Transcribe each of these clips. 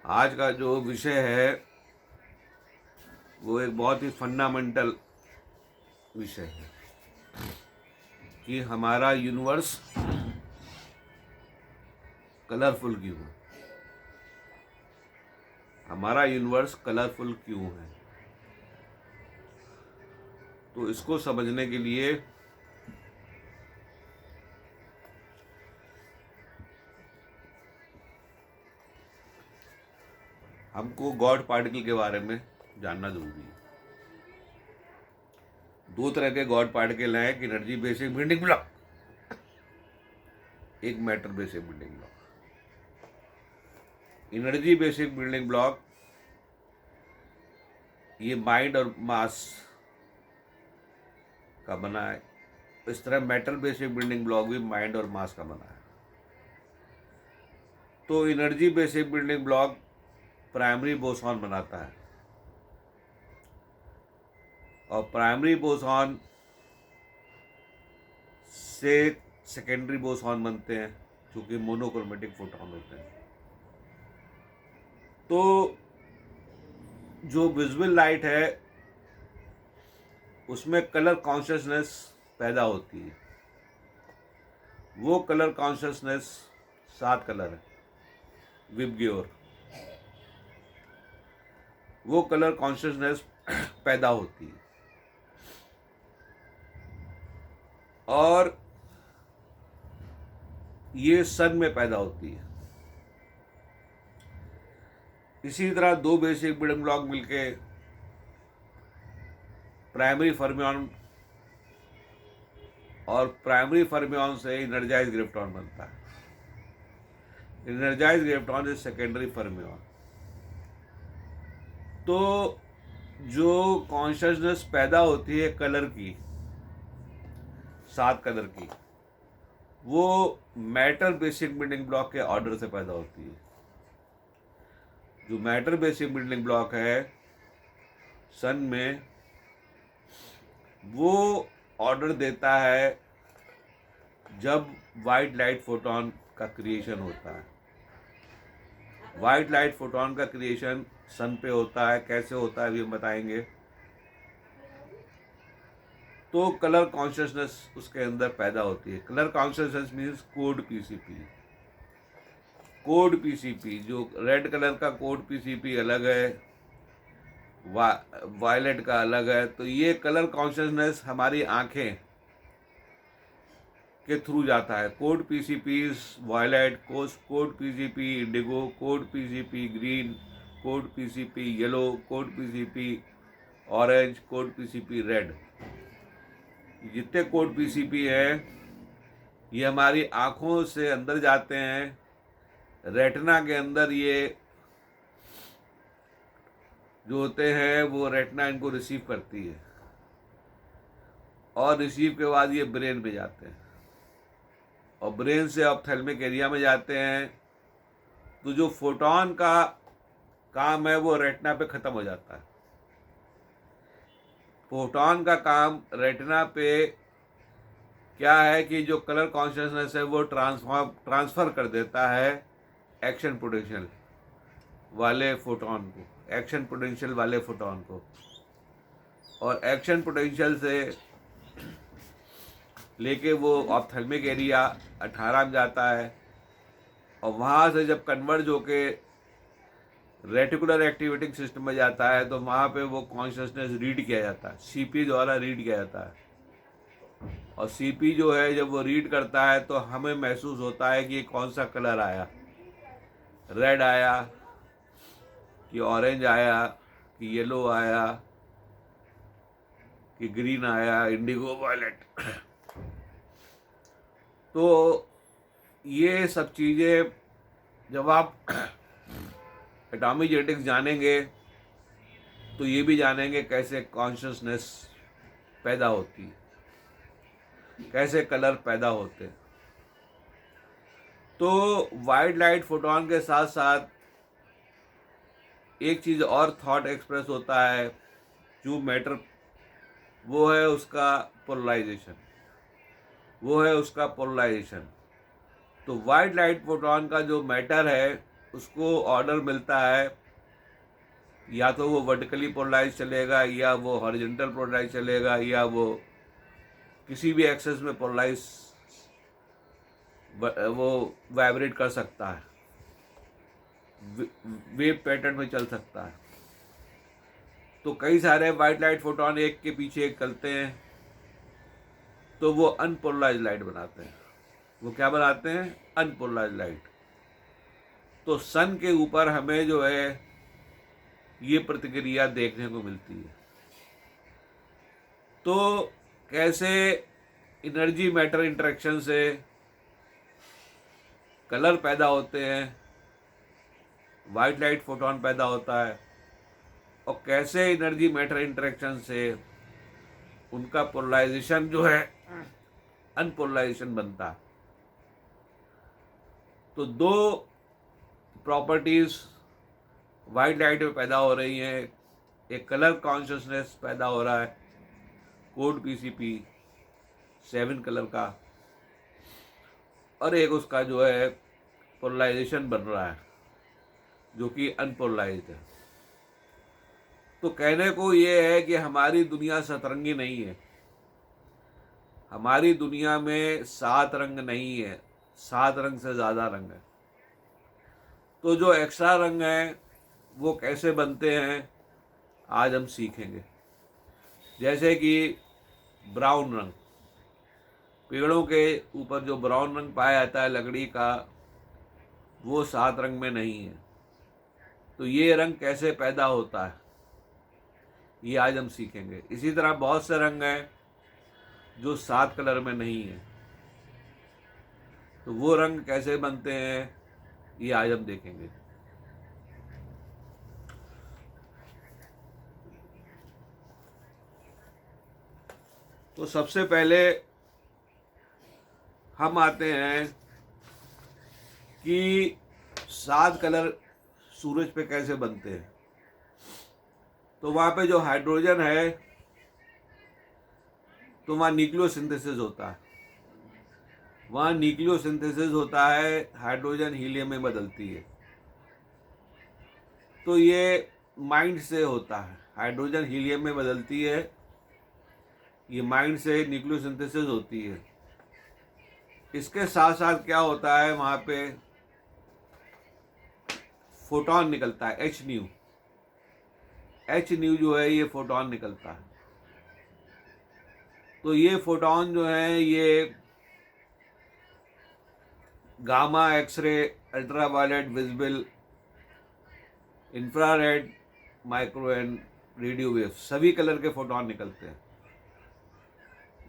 आज का जो विषय है वो एक बहुत ही फंडामेंटल विषय है कि हमारा यूनिवर्स कलरफुल क्यों है। हमारा यूनिवर्स कलरफुल क्यों है, तो इसको समझने के लिए हमको गॉड पार्टिकल के बारे में जानना जरूरी है। दो तरह के गॉड पार्टिकल हैं, एक एनर्जी बेसिक बिल्डिंग ब्लॉक, एक matter basic building block. Energy basic building block ये माइंड और मास का बना है। इस तरह मेटल बेसिक बिल्डिंग ब्लॉक भी माइंड और मास का बना है। तो energy basic building block primary boson बनाता है और प्राइमरी बोसॉन से सेकेंडरी बोसॉन बनते हैं जो कि मोनोक्रोमेटिक फोटॉन होते हैं। तो जो विजुअल लाइट है उसमें कलर कॉन्शियसनेस पैदा होती है। वो कलर कॉन्शियसनेस 7 कलर है विबग्योर। वो कलर कॉन्शियसनेस पैदा होती है और ये सन में पैदा होती है। इसी तरह दो बेसिक बिल्डिंग ब्लॉक मिलके प्राइमरी फर्मियन और प्राइमरी फर्मियन से एनर्जाइज ग्रेफ्टॉन बनता है। एनर्जाइज ग्रेफ्टॉन इज सेकेंडरी फर्मियन। तो जो कॉन्शियसनेस पैदा होती है कलर की, 7 कलर की, वो मैटर बेसिक बिल्डिंग ब्लॉक के ऑर्डर से पैदा होती है। जो मैटर बेसिक बिल्डिंग ब्लॉक है सन में, वो ऑर्डर देता है जब वाइट लाइट फोटोन का क्रिएशन होता है। वाइट लाइट फोटोन का क्रिएशन सन पे होता है। कैसे होता है अभी हम बताएंगे। तो कलर कॉन्शियसनेस उसके अंदर पैदा होती है। Colour consciousness means code PCP. Code PCP, जो रेड कलर का कोड पीसीपी अलग है, वायलेट का अलग है। तो ये कलर कॉन्शियसनेस हमारी आंखें के थ्रू जाता है। Code PCP violet, code PCP indigo, code PCP green, code PCP yellow, code PCP orange, code PCP red. जितने कोड पीसीपी हैं ये हमारी आंखों से अंदर जाते हैं। रेटिना के अंदर ये जो होते हैं वो रेटिना इनको रिसीव करती है और रिसीव के बाद ये ब्रेन में जाते हैं और ब्रेन से ऑप्थेल्मिक एरिया में जाते हैं। तो जो फोटोन का काम है वो रेटिना पे ख़त्म हो जाता है। फोटोन का काम रेटिना पे क्या है कि जो कलर कॉन्शियसनेस है वो ट्रांसफ़र कर देता है एक्शन पोटेंशियल वाले फोटोन को, एक्शन पोटेंशियल वाले फोटोन को। और एक्शन पोटेंशियल से लेके वो ऑप्थेल्मिक एरिया 18 में जाता है और वहाँ से जब कन्वर्ज होके रेटिकुलर एक्टिवेटिंग सिस्टम में जाता है तो वहाँ पे वो कॉन्शियसनेस रीड किया जाता है, सीपी द्वारा रीड किया जाता है। और सीपी जो है जब वो रीड करता है तो हमें महसूस होता है कि कौन सा कलर आया, रेड आया कि ऑरेंज आया कि येलो आया कि ग्रीन आया, इंडिगो, वायलेट। तो ये सब चीज़ें जब आप एटॉमिक जेनेटिक्स जानेंगे तो ये भी जानेंगे कैसे कॉन्शियसनेस पैदा होती है, कैसे कलर पैदा होते हैं। तो वाइट लाइट फोटोन के साथ साथ एक चीज़ और थॉट एक्सप्रेस होता है जो मैटर, वो है उसका पोलराइजेशन। वो है उसका पोलराइजेशन। तो वाइट लाइट फोटोन का जो मैटर है उसको ऑर्डर मिलता है या तो वो वर्टिकली पोलराइज चलेगा या वो हॉरिजॉन्टल पोलराइज चलेगा या वो किसी भी एक्सेस में पोलराइज वो वाइब्रेट कर सकता है, वेव पैटर्न में चल सकता है। तो कई सारे वाइट लाइट फोटोन एक के पीछे एक चलते हैं तो वो अनपोलराइज लाइट बनाते हैं। वो क्या बनाते हैं? Unpolarise light. तो सन के ऊपर हमें जो है ये प्रतिक्रिया देखने को मिलती है। तो कैसे एनर्जी मैटर इंटरेक्शन से कलर पैदा होते हैं, वाइट लाइट फोटोन पैदा होता है, और कैसे एनर्जी मैटर इंटरेक्शन से उनका पोलराइजेशन जो है अनपोलराइजेशन बनता है। तो दो प्रॉपर्टीज वाइट लाइट में पैदा हो रही हैं। एक कलर कॉन्शियसनेस पैदा हो रहा है, कोड पीसीपी 7 कलर का, और एक उसका जो है पोलराइजेशन बन रहा है जो कि अनपोलराइज्ड है। तो कहने को ये है कि हमारी दुनिया सतरंगी नहीं है। हमारी दुनिया में 7 रंग नहीं है, 7 रंग से ज़्यादा रंग है। तो जो एक्स्ट्रा रंग हैं वो कैसे बनते हैं आज हम सीखेंगे। जैसे कि ब्राउन रंग, पेड़ों के ऊपर जो ब्राउन रंग पाया जाता है लकड़ी का, वो 7 रंग में नहीं है। तो ये रंग कैसे पैदा होता है ये आज हम सीखेंगे। इसी तरह बहुत से रंग हैं जो 7 कलर में नहीं है। तो वो रंग कैसे बनते हैं ये आज हम देखेंगे। तो सबसे पहले हम आते हैं कि 7 कलर सूरज पे कैसे बनते हैं। तो वहाँ पे जो हाइड्रोजन है तो वहाँ न्यूक्लियोसिंथेसिस होता है। वहाँ न्यूक्लियोसिंथेसिस होता है, हाइड्रोजन हीलियम में बदलती है। तो ये माइंड से होता है, हाइड्रोजन हीलियम में बदलती है, ये माइंड से न्यूक्लियोसिंथेसिस होती है। इसके साथ साथ क्या होता है, वहाँ पे फोटोन निकलता है, एच न्यू जो है ये फोटोन निकलता है। तो ये फोटोन जो है ये gamma, x ray, ultraviolet, visible, infrared, micro and radio wave, सभी कलर के फोटोन निकलते हैं।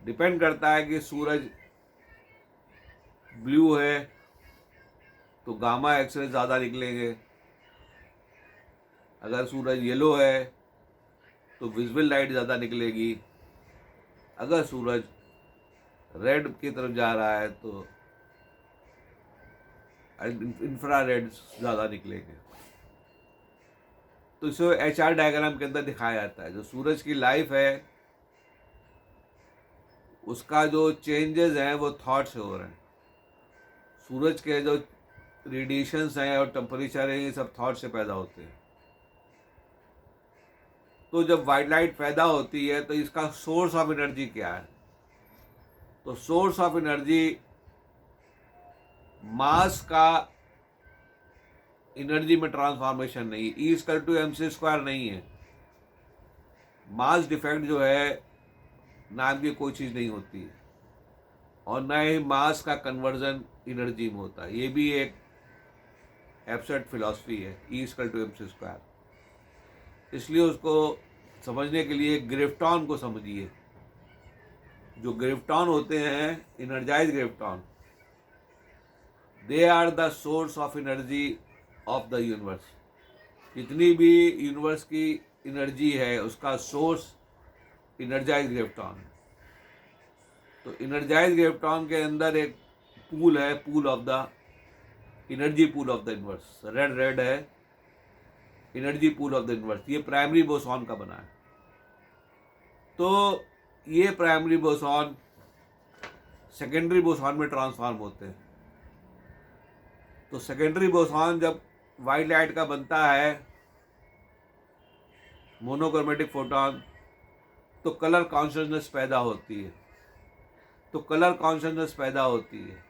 डिपेंड करता है कि सूरज ब्लू है तो गामा एक्सरे ज़्यादा निकलेंगे, अगर सूरज येलो है तो विजिबल लाइट ज़्यादा निकलेगी, अगर सूरज रेड की तरफ जा रहा है तो इंफ्रारेड ज़्यादा निकलेंगे। तो इसे HR डायग्राम के अंदर दिखाया जाता है। जो सूरज की लाइफ है उसका जो चेंजेस हैं वो थॉट से हो रहे हैं। सूरज के जो रेडिएशंस हैं और टेम्परेचर है ये सब थॉट से पैदा होते हैं। तो जब वाइट लाइट पैदा होती है तो इसका सोर्स ऑफ एनर्जी क्या है? तो सोर्स ऑफ एनर्जी मास का एनर्जी में ट्रांसफॉर्मेशन नहीं है, E=mc² नहीं है। मास डिफेक्ट जो है नाम की कोई चीज़ नहीं होती है, और न ही मास का कन्वर्जन एनर्जी में होता है। ये भी एक एब्सर्ड फिलॉसफी है, E=mc²। इसलिए उसको समझने के लिए ग्रिफ्टॉन को समझिए। जो ग्रिफ्टॉन होते हैं, एनर्जाइज ग्रिफ्टॉन, they are the source of energy of the universe. जितनी भी यूनिवर्स की एनर्जी है उसका सोर्स एनर्जाइज ग्रिफ्टॉन है। तो एनर्जाइज ग्रिफ्टॉन के अंदर एक पूल है, pool of the energy, pool of the universe. Red है energy pool of the universe. ये प्राइमरी बोसॉन का बना है। तो ये प्राइमरी बोसॉन सेकेंडरी बोसॉन में ट्रांसफॉर्म होते हैं। तो सेकेंडरी बोसॉन जब वाइट लाइट का बनता है मोनोक्रोमेटिक फोटोन, तो कलर कॉन्शसनेस पैदा होती है। तो कलर कॉन्शसनेस पैदा होती है,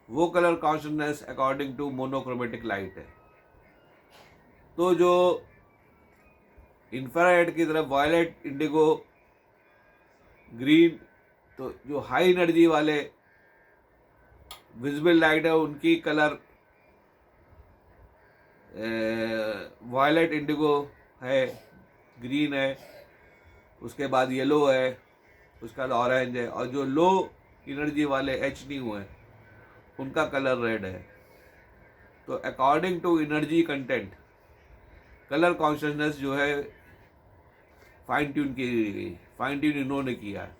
वो colour consciousness according to monochromatic light है। तो जो इंफ्रारेड की तरफ वायलेट, इंडिगो, ग्रीन, तो जो हाई एनर्जी वाले विजिबल लाइट है उनकी कलर वायलेट, इंडिगो है, ग्रीन है, उसके बाद येलो है, उसके बाद ऑरेंज है, और जो लो एनर्जी वाले एच न्यू है उनका कलर रेड है। तो according to energy content colour consciousness जो है फाइन ट्यून की गई, फाइन ट्यून इन्होंने किया है।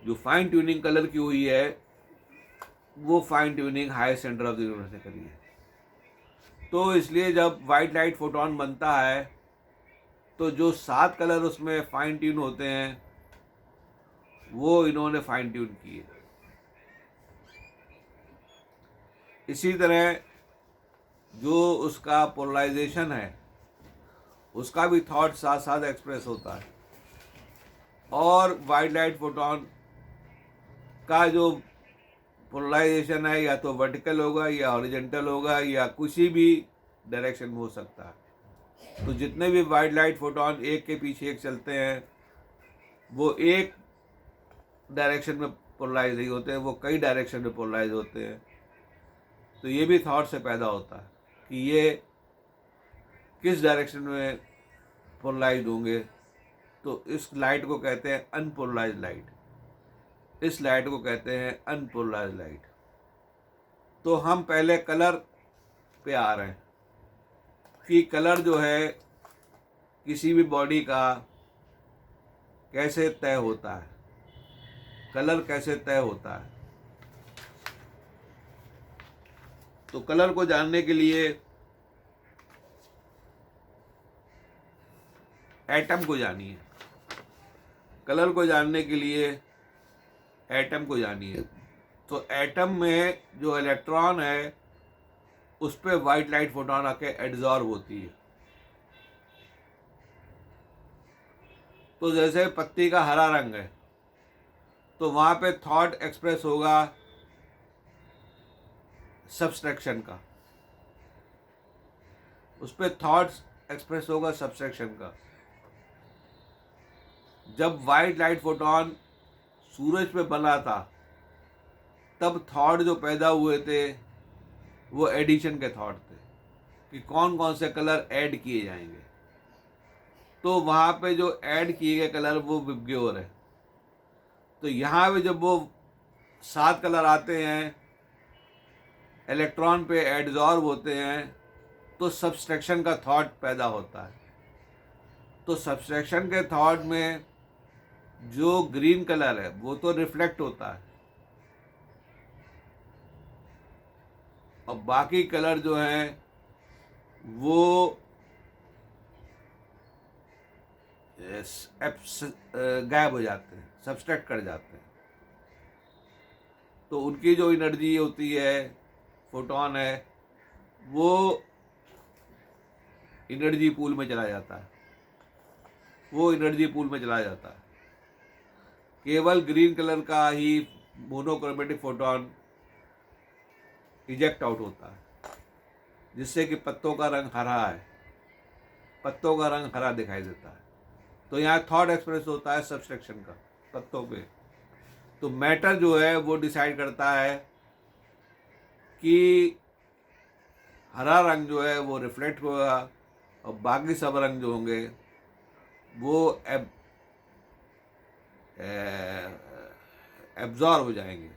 जो फाइन ट्यूनिंग कलर की हुई है वो fine tuning higher centre of the universe ने करी है। तो इसलिए जब वाइट लाइट फोटोन बनता है तो जो 7 कलर उसमें फाइन ट्यून होते हैं वो इन्होंने फाइन ट्यून किए। इसी तरह जो उसका पोलराइजेशन है उसका भी थॉट साथ साथ एक्सप्रेस होता है। और वाइट लाइट फोटोन का जो पोलराइजेशन है या तो वर्टिकल होगा या हॉरिजॉन्टल होगा या किसी भी डायरेक्शन में हो सकता है। तो जितने भी वाइट लाइट फोटोन एक के पीछे एक चलते हैं वो एक डायरेक्शन में पोलराइज नहीं होते हैं, वो कई डायरेक्शन में पोलराइज होते हैं। तो ये भी थॉट से पैदा होता है कि ये किस डायरेक्शन में पोलराइज होंगे। तो इस लाइट को कहते हैं अनपोलराइज लाइट, इस लाइट को कहते हैं अनपोलराइज लाइट। तो हम पहले कलर पे आ रहे हैं कि कलर जो है किसी भी बॉडी का कैसे तय होता है, कलर कैसे तय होता है। तो कलर को जानने के लिए एटम को जानिए, कलर को जानने के लिए एटम को जानिए। तो एटम में जो इलेक्ट्रॉन है उस पर वाइट लाइट फोटोन आके एड्जॉर्ब होती है। तो जैसे पत्ती का हरा रंग है तो वहाँ पे थॉट एक्सप्रेस होगा सब्सट्रैक्शन का, उस पर थॉट्स एक्सप्रेस होगा सब्सट्रैक्शन का। जब वाइट लाइट फोटोन सूरज पे बना था तब थॉट जो पैदा हुए थे वो एडिशन के थॉट थे कि कौन कौन से कलर ऐड किए जाएंगे। तो वहाँ पे जो ऐड किए गए कलर वो विबग्योर है। तो यहाँ पे जब वो 7 कलर आते हैं, इलेक्ट्रॉन पे एड्जॉर्ब होते हैं, तो सब्सट्रैक्शन का थॉट पैदा होता है। तो सब्सट्रैक्शन के थॉट में जो ग्रीन कलर है वो तो रिफ्लेक्ट होता है और बाकी कलर जो हैं वो गायब हो जाते हैं, सब्सट्रैक्ट कर जाते हैं। तो उनकी जो एनर्जी होती है, फोटोन है, वो एनर्जी पूल में चला जाता है, वो एनर्जी पूल में चला जाता है। केवल ग्रीन कलर का ही मोनोक्रोमेटिक फोटोन इजेक्ट आउट होता है, जिससे कि पत्तों का रंग हरा है, पत्तों का रंग हरा दिखाई देता है। तो यहाँ थॉट एक्सप्रेस होता है सब्सट्रैक्शन का पत्तों पे। तो मैटर जो है वो डिसाइड करता है कि हरा रंग जो है वो रिफ्लेक्ट होगा और बाकी सब रंग जो होंगे वो एब्जॉर्ब हो जाएंगे।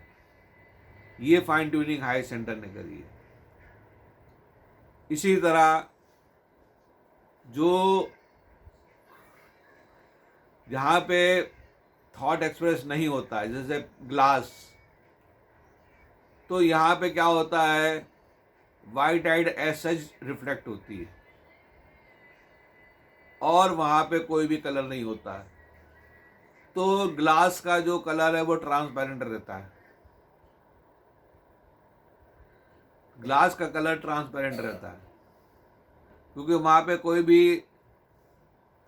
ये फाइन ट्यूनिंग हाई सेंटर ने करी है। इसी तरह जो जहाँ पे थॉट एक्सप्रेस नहीं होता है, जैसे ग्लास, तो यहाँ पे क्या होता है, white light as such reflect होती है और वहाँ पे कोई भी कलर नहीं होता है। तो ग्लास का जो कलर है वो ट्रांसपेरेंट रहता है। ग्लास का कलर ट्रांसपेरेंट रहता है, क्योंकि वहाँ पे कोई भी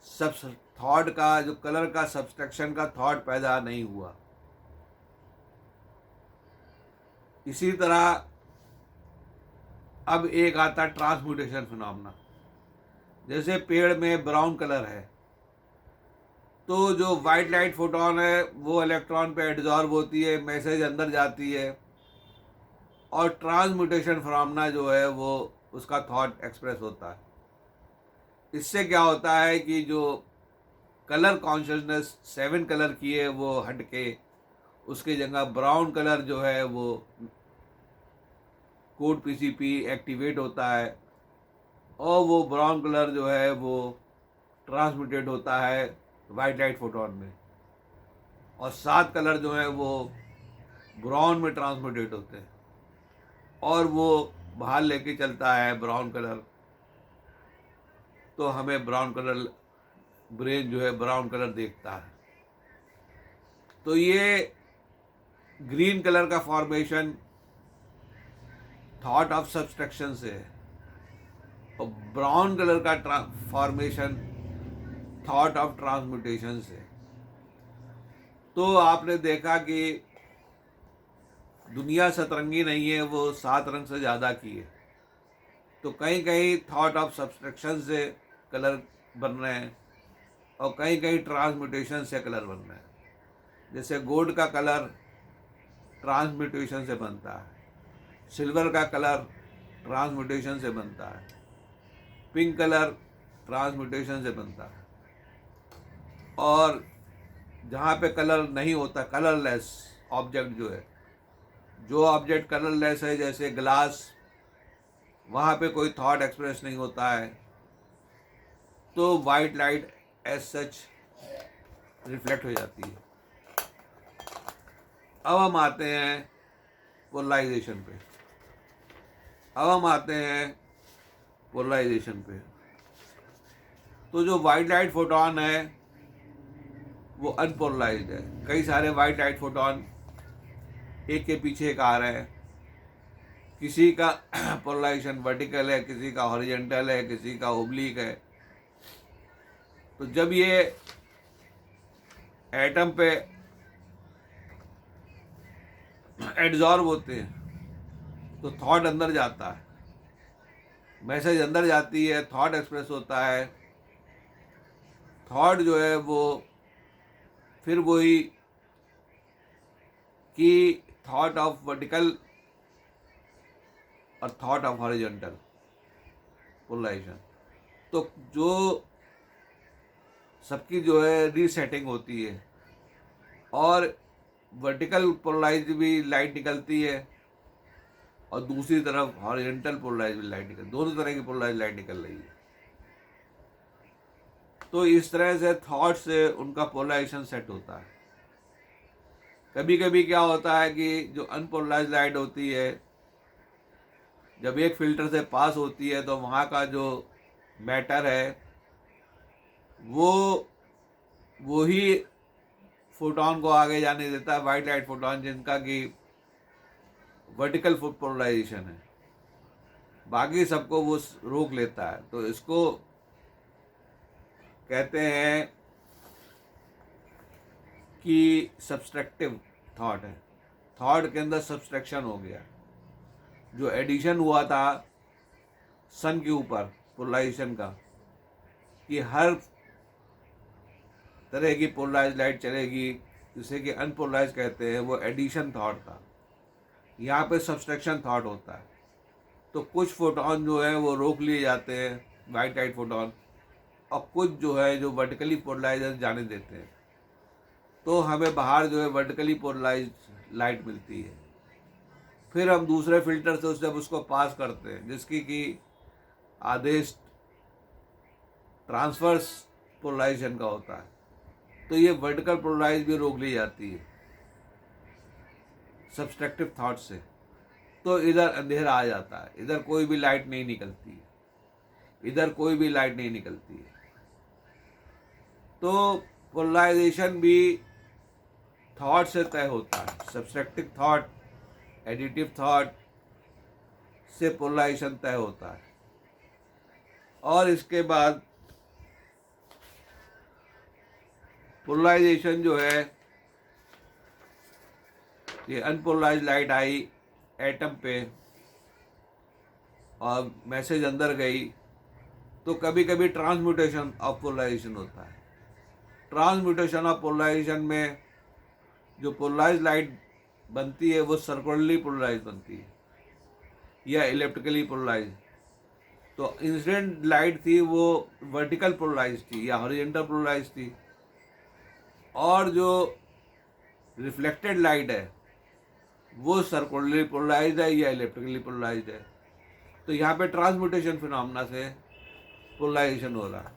सब थॉट का, जो कलर का सब्सट्रैक्शन का थॉट पैदा नहीं हुआ। इसी तरह अब एक आता है ट्रांसम्यूटेशन फिनोमेना। जैसे पेड़ में ब्राउन कलर है, तो जो वाइट लाइट फोटोन है वो इलेक्ट्रॉन पे एड्जॉर्ब होती है, मैसेज अंदर जाती है, और ट्रांसम्यूटेशन फिनोमेना जो है वो उसका थॉट एक्सप्रेस होता है। इससे क्या होता है कि जो कलर कॉन्शियसनेस 7 कलर की है वो हट के उसकी जगह ब्राउन कलर जो है वो कोड पीसीपी एक्टिवेट होता है, और वो ब्राउन कलर जो है वो ट्रांसमिटेड होता है वाइट लाइट फोटोन में, और 7 कलर जो है वो ब्राउन में ट्रांसमिटेड होते हैं, और वो बाहर लेके चलता है ब्राउन कलर। तो हमें ब्राउन कलर, ब्रेन जो है ब्राउन कलर देखता है। तो ये ग्रीन कलर का फॉर्मेशन थॉट ऑफ सब्सट्रैक्शन से है, और ब्राउन कलर का फॉर्मेशन थॉट ऑफ ट्रांसम्यूटेशन से। तो आपने देखा कि दुनिया सतरंगी नहीं है, वो 7 रंग से ज़्यादा की है। तो कहीं कहीं थॉट ऑफ सब्सट्रैक्शन से कलर बन रहे हैं, और कहीं कहीं ट्रांसम्यूटेशन से कलर बन रहे हैं। जैसे गोल्ड का कलर ट्रांसम्यूटेशन से बनता है, सिल्वर का कलर ट्रांसम्यूटेशन से बनता है, पिंक कलर ट्रांसम्यूटेशन से बनता है। और जहाँ पे कलर नहीं होता, कलरलेस ऑब्जेक्ट जो है, जो ऑब्जेक्ट कलरलेस है जैसे ग्लास, वहाँ पे कोई थॉट एक्सप्रेस नहीं होता है, तो white light as such reflect हो जाती है। अब हम आते हैं पोलराइजेशन पे। तो जो वाइट लाइट फोटोन है वो अनपोलराइज्ड है। कई सारे वाइट लाइट फोटोन एक के पीछे एक आ रहे हैं। किसी का पोलराइजेशन वर्टिकल है, किसी का हॉरिजॉन्टल है, किसी का ओब्लिक है। तो जब ये एटम पे एड्जॉर्ब होते हैं तो थॉट अंदर जाता है, मैसेज अंदर जाती है, थॉट एक्सप्रेस होता है। थॉट जो है वो फिर वही कि थॉट ऑफ वर्टिकल और थॉट ऑफ हॉरिजॉन्टल पोलराइजेशन। तो जो सबकी जो है रीसेटिंग होती है, और वर्टिकल पोलराइज भी लाइट निकलती है, और दूसरी तरफ हॉरिजॉन्टल पोलराइज भी लाइट निकल, दोनों तरह की पोलराइज लाइट निकल रही है। तो इस तरह से थॉट से उनका पोलराइजेशन सेट होता है। कभी कभी क्या होता है कि जो अनपोलराइज लाइट होती है, जब एक फिल्टर से पास होती है तो वहाँ का जो मैटर है वो ही फोटोन को आगे जाने देता है, वाइट लाइट फोटोन जिनका कि वर्टिकल पोलराइजेशन है, बाकी सबको वो रोक लेता है। तो इसको कहते हैं कि सब्सट्रैक्टिव थॉट है। थॉट के अंदर सब्सट्रैक्शन हो गया। जो एडिशन हुआ था सन के ऊपर पोलराइजेशन का, कि हर तरह की पोलराइज लाइट चलेगी, जिसे कि अनपोलराइज कहते हैं, वो एडिशन थॉट था। यहाँ पे सब्सट्रैक्शन थॉट होता है। तो कुछ फोटोन जो है वो रोक लिए जाते हैं, वाइट लाइट फोटोन, और कुछ जो है जो वर्टिकली पोलराइज जाने देते हैं। तो हमें बाहर जो है वर्टिकली पोलराइज लाइट मिलती है। फिर हम दूसरे फिल्टर से उसको पास करते हैं, जिसकी कि आदेश ट्रांसवर्स पोलराइजेशन का होता है। तो ये वर्टिकल पोलराइज भी रोक ली जाती है सब्सट्रैक्टिव थॉट से। तो इधर अंधेरा आ जाता है, इधर कोई भी लाइट नहीं निकलती है, इधर कोई भी लाइट नहीं निकलती है। तो पोलराइजेशन भी थॉट से तय होता है। सब्सट्रैक्टिव थॉट, एडिटिव थॉट, से पोलराइजेशन तय होता है। और इसके बाद पोलराइजेशन जो है, ये अनपोलराइज लाइट आई एटम पे और मैसेज अंदर गई, तो कभी कभी ट्रांसम्यूटेशन ऑफ पोलराइजेशन होता है। ट्रांसम्यूटेशन ऑफ पोलराइजेशन में जो पोलराइज लाइट बनती है वो सर्कुलरली पोलराइज बनती है या इलेक्ट्रिकली पोलराइज। तो इंसिडेंट लाइट थी वो वर्टिकल पोलराइज थी या हॉरिजॉन्टल पोलराइज थी, और जो रिफ्लेक्टेड लाइट है वो सर्कुलरली पोलराइज है या इलेक्ट्रिकली पोलराइज है। तो यहाँ पे ट्रांसम्यूटेशन फिनोमेना से पोलराइजेशन हो रहा है।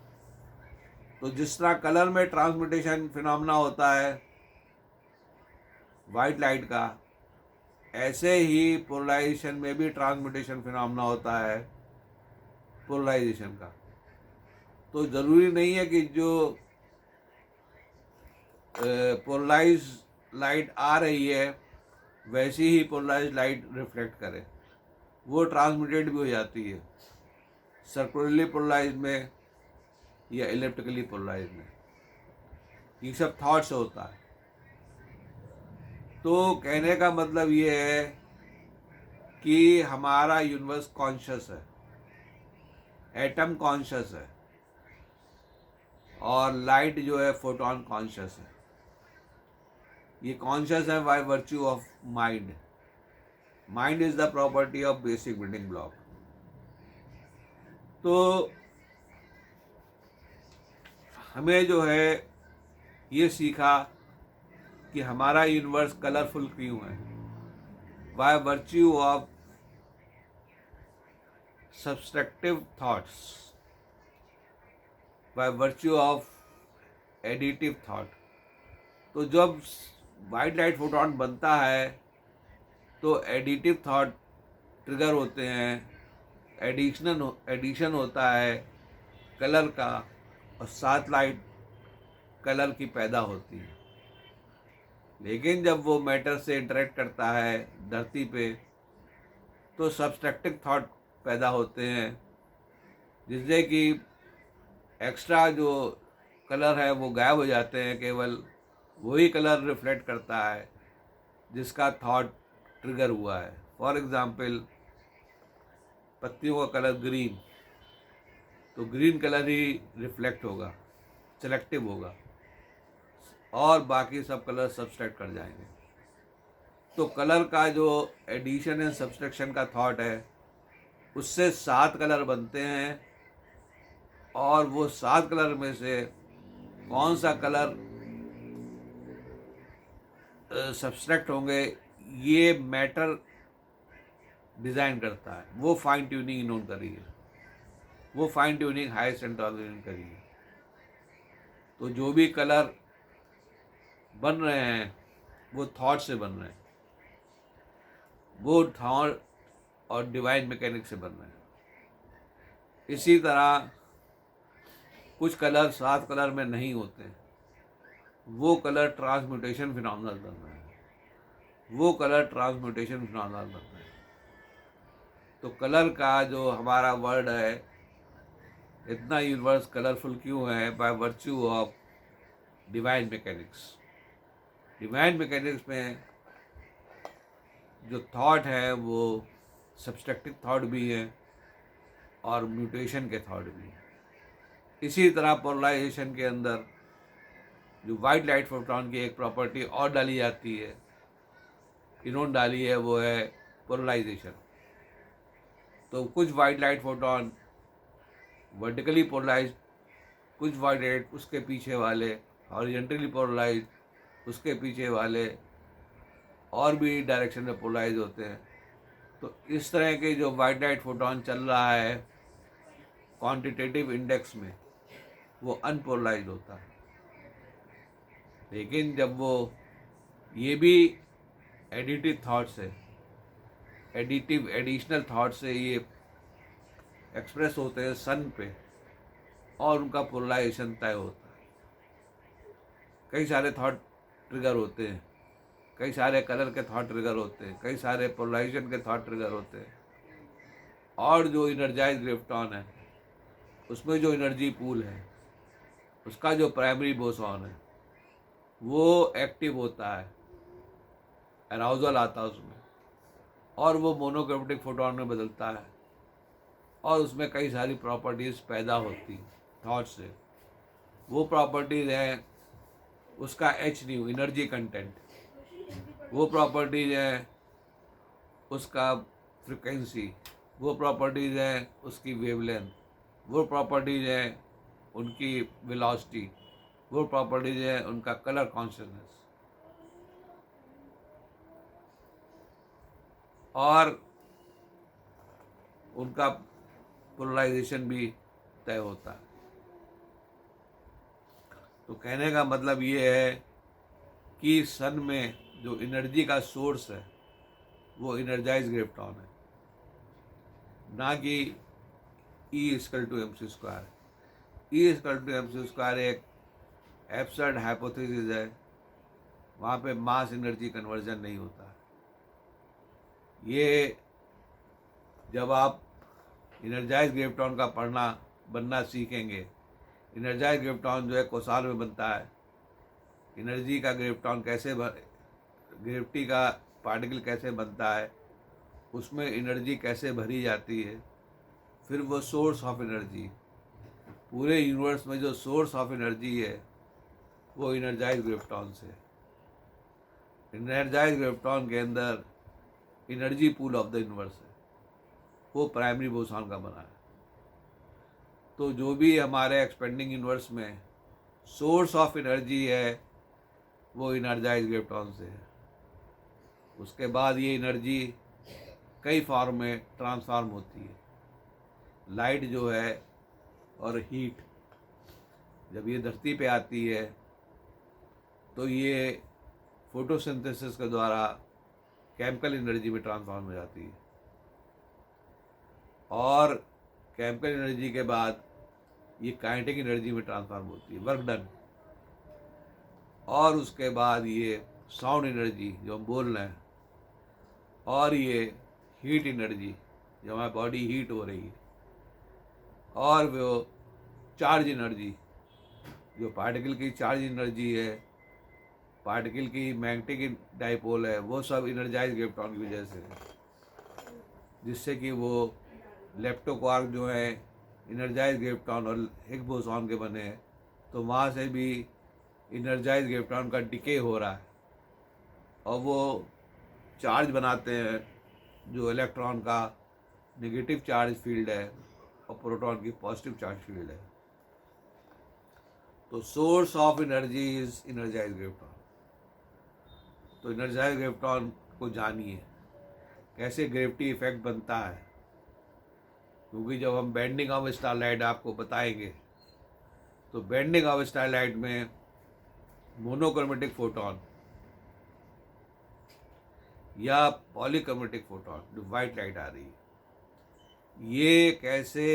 तो जिस तरह कलर में ट्रांसम्यूटेशन फिनोमेना होता है वाइट लाइट का, ऐसे ही पोलराइजेशन में भी ट्रांसम्यूटेशन फिनोमेना होता है पोलराइजेशन का। तो ज़रूरी नहीं है कि जो पोलराइज लाइट आ रही है वैसी ही पोलराइज लाइट रिफ्लेक्ट करे, वो ट्रांसमिटेड भी हो जाती है सर्कुलरली पोलराइज में या इलेक्ट्रिकली पोलराइज में। ये सब थॉट से होता है। तो कहने का मतलब ये है कि हमारा यूनिवर्स कॉन्शियस है, एटम कॉन्शियस है, और लाइट जो है फोटोन कॉन्शियस है। ये कॉन्शियस है by virtue of mind. Mind is the property of basic building block. तो हमें जो है ये सीखा कि हमारा यूनिवर्स कलरफुल क्यों है, by virtue of subtractive thoughts, by virtue of additive thought. तो जब वाइट लाइट फोटोन बनता है तो एडिटिव थॉट ट्रिगर होते हैं, एडिशन होता है कलर का, और साथ लाइट कलर की पैदा होती है। लेकिन जब वो मैटर से इंटरेक्ट करता है धरती पे तो सब्सट्रैक्टिव थॉट पैदा होते हैं, जिससे कि एक्स्ट्रा जो कलर है वो गायब हो जाते हैं, केवल वही कलर रिफ्लेक्ट करता है जिसका थॉट ट्रिगर हुआ है। फॉर एग्ज़ाम्पल, पत्तियों का कलर ग्रीन, तो ग्रीन कलर ही रिफ्लेक्ट होगा, सेलेक्टिव होगा, और बाकी सब कलर सब्सट्रैक्ट कर जाएंगे। तो कलर का जो एडिशन एंड सब्सट्रैक्शन का थॉट है उससे 7 कलर बनते हैं, और वो 7 कलर में से कौन सा कलर सब्सट्रैक्ट होंगे ये मैटर डिज़ाइन करता है। वो फाइन ट्यूनिंग इन्होंने करी है, वो फाइन ट्यूनिंग हाई सेंट्रल करी है। तो जो भी कलर बन रहे हैं वो थॉट से बन रहे हैं, वो थॉट और डिवाइन मैकेनिक से बन रहे हैं। इसी तरह कुछ कलर 7 कलर में नहीं होते, वो कलर ट्रांसम्यूटेशन फिनोमेना बन रहे हैं, वो कलर ट्रांसम्यूटेशन फिनोमेना बन रहे हैं। तो कलर का जो हमारा वर्ड है, इतना यूनिवर्स कलरफुल क्यों है, by virtue of divine mechanics. Divine mechanics में जो थॉट है वो सब्सट्रैक्टिव थॉट भी है और म्यूटेशन के थॉट भी है। इसी तरह पोलराइजेशन के अंदर जो वाइट लाइट फोटोन की एक प्रॉपर्टी और डाली जाती है, इन्होंने डाली है, वो है पोलराइजेशन। तो कुछ white light photon vertically polarise, कुछ वाइट लाइट उसके पीछे वाले हॉरिजॉन्टली पोलराइज, उसके पीछे वाले और भी डायरेक्शन में पोलराइज होते हैं। तो इस तरह के जो वाइट लाइट फोटोन चल रहा है क्वांटिटेटिव इंडेक्स में, वो अनपोलराइज होता है। लेकिन जब वो ये भी एडिटिव थॉट से, एडिशनल थॉट से ये एक्सप्रेस होते हैं सन पे, और उनका पोलराइजेशन तय होता है। कई सारे थॉट ट्रिगर होते हैं, कई सारे कलर के थॉट ट्रिगर होते हैं, कई सारे पोलराइजेशन के थॉट ट्रिगर होते हैं। और जो इनर्जाइज ग्रेविटॉन है उसमें जो एनर्जी पूल है उसका जो प्राइमरी बोसॉन है वो एक्टिव होता है, अराउजल आता है उसमें, और वो मोनोक्रोमेटिक फोटोन में बदलता है और उसमें कई सारी प्रॉपर्टीज़ पैदा होती थॉट से। वो प्रॉपर्टीज़ हैं उसका एच न्यू एनर्जी कंटेंट, वो प्रॉपर्टीज़ हैं उसका फ्रिक्वेंसी, वो प्रॉपर्टीज़ हैं उसकी वेवलेंथ, वो प्रॉपर्टीज़ हैं उनकी वेलोसिटी, वो प्रॉपर्टीज़ हैं उनका कलर कॉन्शियसनेस, और उनका पोलराइजेशन भी तय होता है। तो कहने का मतलब ये है कि सन में जो एनर्जी का सोर्स है वो एनर्जाइज ग्रेविटॉन है, ना कि E=mc²। E=mc² एक एब्सर्ड हाइपोथेसिस है, वहाँ पे मास एनर्जी कन्वर्जन नहीं होता। ये जब आप एनर्जाइज ग्रेविटॉन का बनना सीखेंगे, एनर्जाइज ग्रेविटॉन जो है कोसाल में बनता है, एनर्जी का ग्रेविटॉन ग्रेविटी का पार्टिकल कैसे बनता है, उसमें एनर्जी कैसे भरी जाती है, फिर वो सोर्स ऑफ एनर्जी, पूरे यूनिवर्स में जो सोर्स ऑफ एनर्जी है वो एनर्जाइज ग्रेविटॉन से। एनर्जाइज ग्रेविटॉन के अंदर energy pool of the universe है, वो प्राइमरी बोसॉन का बना है। तो जो भी हमारे एक्सपेंडिंग यूनिवर्स में सोर्स ऑफ एनर्जी है वो एनर्जाइज ग्रेविटॉन से है। उसके बाद ये एनर्जी कई फॉर्म में ट्रांसफॉर्म होती है। लाइट जो है और हीट जब ये धरती पे आती है तो ये फोटोसिंथेसिस के द्वारा केमिकल एनर्जी में ट्रांसफॉर्म हो जाती है, और केमिकल एनर्जी के बाद ये काइनेटिक एनर्जी में ट्रांसफॉर्म होती है, वर्क डन। और उसके बाद ये साउंड एनर्जी जो हम बोल रहे हैं, और ये हीट एनर्जी जो हमारी बॉडी हीट हो रही है, और वो चार्ज एनर्जी जो पार्टिकल की चार्ज एनर्जी है, पार्टिकल की मैग्नेटिक डाइपोल है, वो सब एनर्जाइज ग्रेविटॉन की वजह से है, जिससे कि वो लेप्टोक्वार्क जो है एनर्जाइज ग्रेविटॉन और हिग्स बोसॉन के बने हैं। तो वहाँ से भी एनर्जाइज ग्रेविटॉन का डिके हो रहा है और वो चार्ज बनाते हैं जो इलेक्ट्रॉन का नेगेटिव चार्ज फील्ड है और प्रोटॉन की पॉजिटिव चार्ज फील्ड है। तो source of energy is energise graviton. तो एनर्जाइज ग्रेविटॉन को जानिए कैसे ग्रेविटी इफेक्ट बनता है, क्योंकि जब हम बेंडिंग ऑफ स्टारलाइट आपको बताएंगे तो बेंडिंग ऑफ स्टारलाइट में मोनोक्रोमेटिक फोटोन या पॉलीक्रोमेटिक फोटोन जो वाइट लाइट आ रही है, ये कैसे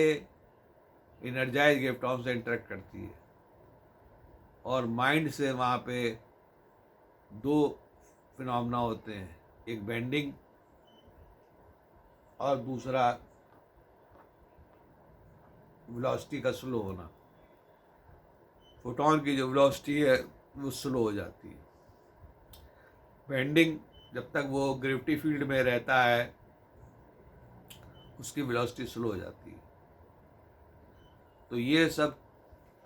एनर्जाइज ग्रेविटॉन से इंटरेक्ट करती है, और माइंड से वहाँ पे दो फिनोमेना होते हैं, एक बेंडिंग और दूसरा वेलोसिटी का स्लो होना। फोटोन की जो वेलोसिटी है वो स्लो हो जाती है। बेंडिंग जब तक वो ग्रेविटी फील्ड में रहता है उसकी वेलोसिटी स्लो हो जाती है। तो ये सब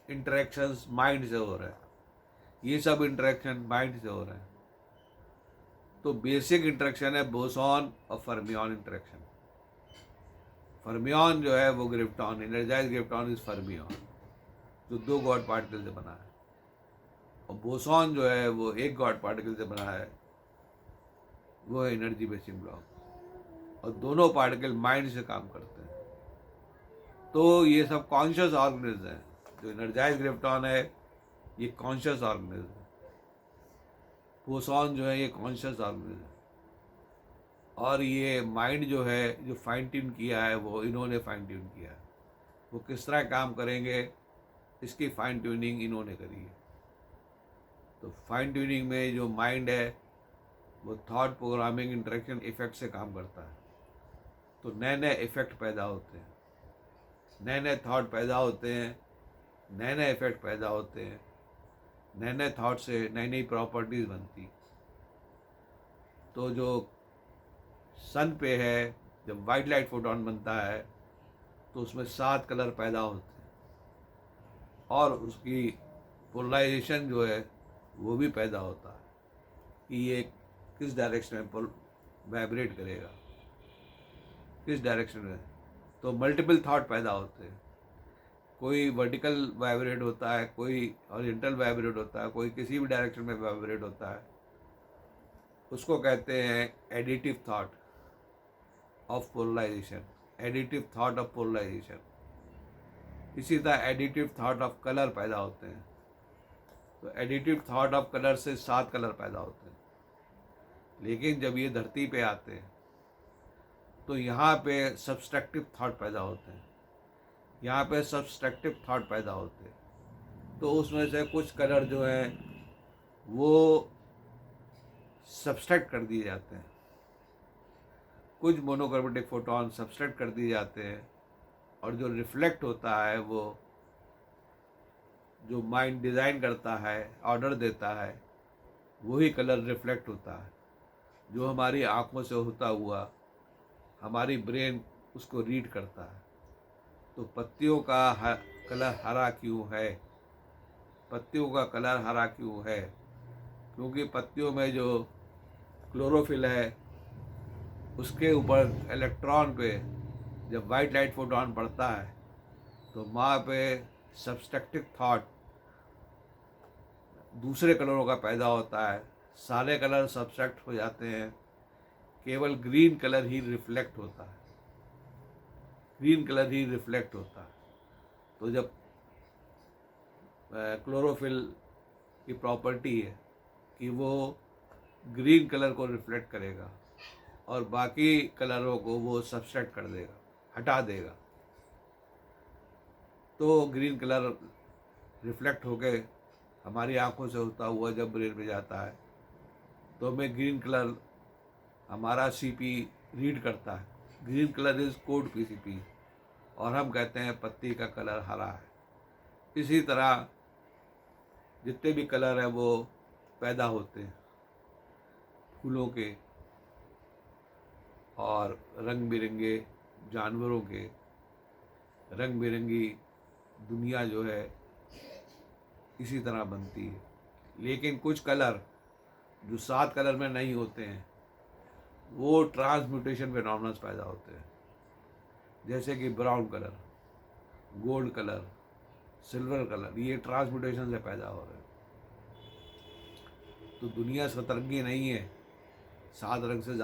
इंटरेक्शंस माइंड से हो रहे हैं, ये सब इंटरेक्शन माइंड से हो रहे हैं। तो बेसिक इंटरेक्शन है बोसॉन और फर्मियन इंटरेक्शन। फर्मियन जो है वो graviton, energise graviton is fermion, जो दो गॉड पार्टिकल से बना है, और बोसॉन जो है वो एक गॉड पार्टिकल से बना है, वो है एनर्जी बेसिक ब्लॉक, और दोनों पार्टिकल माइंड से काम करते हैं। तो ये सब कॉन्शियस ऑर्गेनिज्म है। जो एनर्जाइज ग्रेविटॉन है ये कॉन्शियस ऑर्गेनिज्म है, बोसॉन जो है ये कॉन्शियस ऑर्गेनिज्म है, और ये माइंड जो है जो फाइन ट्यून किया है वो इन्होंने फाइन ट्यून किया है। वो किस तरह काम करेंगे इसकी फाइन ट्यूनिंग इन्होंने करी है। तो फाइन ट्यूनिंग में जो माइंड है वो थॉट प्रोग्रामिंग इंटरेक्शन इफेक्ट से काम करता है। तो नए नए इफ़ेक्ट पैदा होते हैं, नए नए थॉट पैदा होते हैं, नए नए इफ़ेक्ट पैदा होते हैं, नए नए थॉट से नई नई प्रॉपर्टीज़ बनती। तो जो सन पे है, जब वाइट लाइट फोटोन बनता है तो उसमें 7 कलर पैदा होते हैं और उसकी पोलराइजेशन जो है वो भी पैदा होता है कि ये किस डायरेक्शन में वाइब्रेट करेगा, किस डायरेक्शन में। तो मल्टीपल थॉट पैदा होते हैं, कोई वर्टिकल वाइब्रेट होता है, कोई हॉरिजॉन्टल वाइब्रेट होता है, कोई किसी भी डायरेक्शन में वाइब्रेट होता है। उसको कहते हैं additive thought of polarisation, additive thought of polarisation. इसी तरह एडिटिव थॉट ऑफ कलर पैदा होते हैं। तो एडिटिव थॉट ऑफ कलर से 7 कलर पैदा होते हैं। लेकिन जब ये धरती पे आते हैं तो यहाँ पे सब्सट्रैक्टिव थॉट पैदा होते हैं, यहाँ पे सब्सट्रैक्टिव थॉट पैदा होते हैं। तो उसमें से कुछ कलर जो हैं वो सब्सट्रैक्ट कर दिए जाते हैं, कुछ मोनोक्रोमेटिक फोटोन सब्सट्रैक्ट कर दिए जाते हैं, और जो रिफ्लेक्ट होता है वो जो माइंड डिज़ाइन करता है, ऑर्डर देता है, वही कलर रिफ्लेक्ट होता है। जो हमारी आँखों से होता हुआ हमारी ब्रेन उसको रीड करता है। तो पत्तियों का कलर हरा क्यों है? पत्तियों का कलर हरा क्यों है? क्योंकि पत्तियों में जो क्लोरोफिल है उसके ऊपर इलेक्ट्रॉन पे जब वाइट लाइट फोटोन पड़ता है तो वहाँ पे सब्सट्रैक्टिव थॉट दूसरे कलरों का पैदा होता है। सारे कलर सब्सट्रैक्ट हो जाते हैं, केवल ग्रीन कलर ही रिफ्लेक्ट होता है, ग्रीन कलर ही रिफ्लेक्ट होता है। तो जब क्लोरोफिल की प्रॉपर्टी है कि वो ग्रीन कलर को रिफ्लेक्ट करेगा और बाकी कलरों को वो सब्सट्रैक्ट कर देगा, हटा देगा। तो ग्रीन कलर रिफ्लेक्ट होके हमारी आंखों से होता हुआ जब ब्रेन में जाता है तो हमें ग्रीन कलर हमारा सीपी रीड करता है। Green colour is code PCP और हम कहते हैं पत्ती का कलर हरा है। इसी तरह जितने भी कलर हैं वो पैदा होते हैं फूलों के और रंग बिरंगे जानवरों के, रंग बिरंगी दुनिया जो है इसी तरह बनती है। लेकिन कुछ कलर जो 7 कलर में नहीं होते हैं वो ट्रांसम्यूटेशन फिनोमेनन्स पैदा होते हैं, जैसे कि brown colour, gold colour, silver colour, ये ट्रांसम्यूटेशन से पैदा हो रहे हैं। तो दुनिया सतरंगी नहीं है, 7 रंग से ज़्यादा